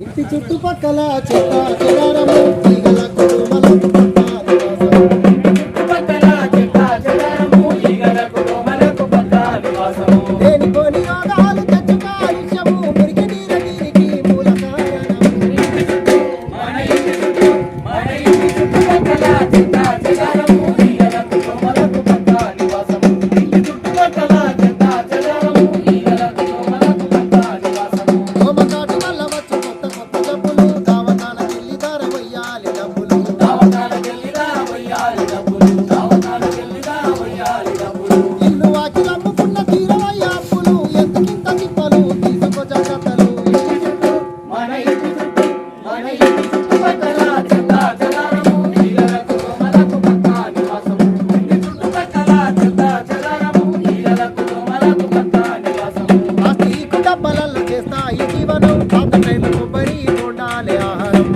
ఇంటి చుట్టుపక్కల చెత్త చెదారము ఈగల కుటుంబము చుట్టుపక్కల చెత్త చెదారము ఈగల కుటుంబలకు పక్క నివాసము దేనికోని యోగాలు తెచ్చు కాలుష్యము మురికి నీర దీనికి మూల కారణము ఈగల కుటుంబలకు పక్క నివాసము ఇంటి చుట్టుపక్కల చెత్త చెదారము ఈగల కుటుంబలకు పక్క నివాసము హోమకాటి వల్ల వచ్చు కొత్త కొత్త డబ్బులు దావకాల గిల్లిదార వయ్యాలి డబ్బులు ఇల్లు వాకి అమ్ముకున్న తీరవయ్య అప్పులు ఎందుకింత తిప్పలు తీసుకో జాగ్రత్తలు ప్లాస్టిక్ డబ్బాలలో చేస్తాయి జీవనం పాత టైర్లు కొబ్బరి కొండాలే ఆహారం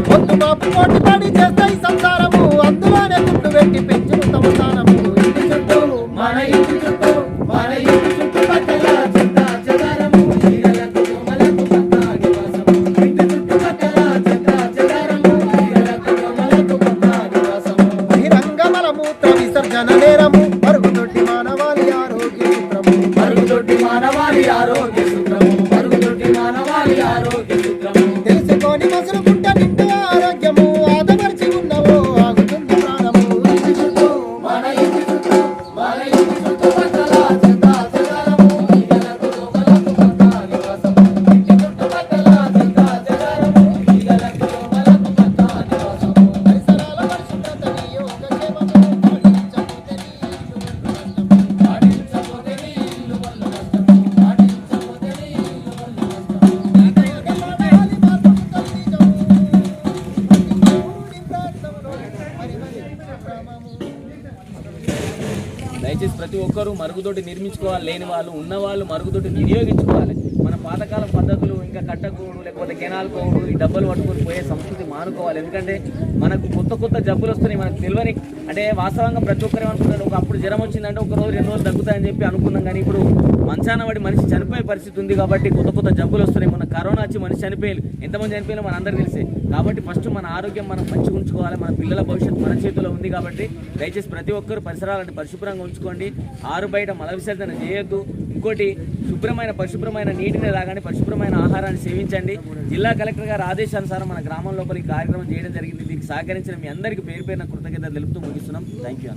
పొద్దు మాపు పోటీ పడి చేస్తాయి సంసారము అందులోనే గుడ్డు పెట్టి పెంచును తమ స్థానము ఇంటి చుట్టూ మన ఇంటి చుట్టూ మన ఇంటి చుట్టుపక్కల చెత్త చెదారము ఈగల కుటుంబాలకు పక్క నివాసము ఇంటి చుట్టుపక్కల చెత్త చెదారము ఈగల కుటుంబాలకు పక్క నివాసము బహిరంగ మలమూత్ర విసర్జన నేరము మరుగుదొడ్డి మానవాళి ఆరోగ్య సూత్రము తెలుసుకొని మసులుకుంట నిండు ఆరోగ్యము ఆదమర్చి ఉన్నవో ఆగుతుంది ప్రాణము ఇంటి చుట్టూ మన ఇంటి చుట్టూ మన ఇంటి చుట్టుపక్కల చెత్త చెదారము ఈగల కుటుంబాలకు పక్క నివాసము ఇంటి చుట్టుపక్కల చెత్త చెదారము ఈగల కుటుంబాలకు పక్క నివాసము పరిసరాల పరిశుభ్రతని యోగక్షేమము పాటించకపోతే నీ ఇల్లు వల్ల నష్టం పాటించకపోతే నీ ఇల్లు వల్ల దయచేసి ప్రతి ఒక్కరూ మరుగుదొడ్డి నిర్మించుకోవాలి, లేని వాళ్ళు ఉన్నవాళ్ళు మరుగుదొడ్డి వినియోగించుకోవాలి. మన పాతకాలం పద్ధతులు ఇంకా కట్టకూడు లేకపోతే కెనాల్ కోడు ఈ డబ్బులు పట్టుకొని పోయే సంస్కృతి మానుకోవాలి. ఎందుకంటే మనకు కొత్త కొత్త జబ్బులు వస్తున్నాయి, మనకు తెలియని. అంటే వాస్తవంగా ప్రతి ఒక్కరు ఏమనుకుంటారు, ఒకప్పుడు జ్వరం వచ్చిందంటే ఒక రోజు 2 రోజులు తగ్గుతాయని చెప్పి అనుకున్నాం. కానీ ఇప్పుడు మంచాన పడి మనిషి చనిపోయే పరిస్థితి ఉంది కాబట్టి కొత్త కొత్త జబ్బులు వస్తున్నాయి. మన కరోనా వచ్చి మనిషి చనిపోయారు, ఎంతమంది చనిపోయినా మన అందరికీ తెలిసే. కాబట్టి ఫస్ట్ మన ఆరోగ్యం మనం మంచిగా ఉంచుకోవాలి. మన పిల్లల భవిష్యత్తు మన చేతిలో ఉంది కాబట్టి దయచేసి ప్రతి ఒక్కరు పరిసరాలను పరిశుభ్రంగా ఉంచుకోండి. ఆరు బయట మల విసర్జన చేయొద్దు. ఇంకోటి పరిశుభ్రమైన నీటిని తాగండి, పరిశుభ్రమైన ఆహారాన్ని సేవించండి. జిల్లా కలెక్టర్ గారి ఆదేశానుసారం మన గ్రామం లోపల ఈ కార్యక్రమం చేయడం జరిగింది. దీనికి సహకరించిన మీ అందరికీ పేరు పేరున కృతజ్ఞతలు తెలుపుతూ ముగిస్తున్నాం. Thank you.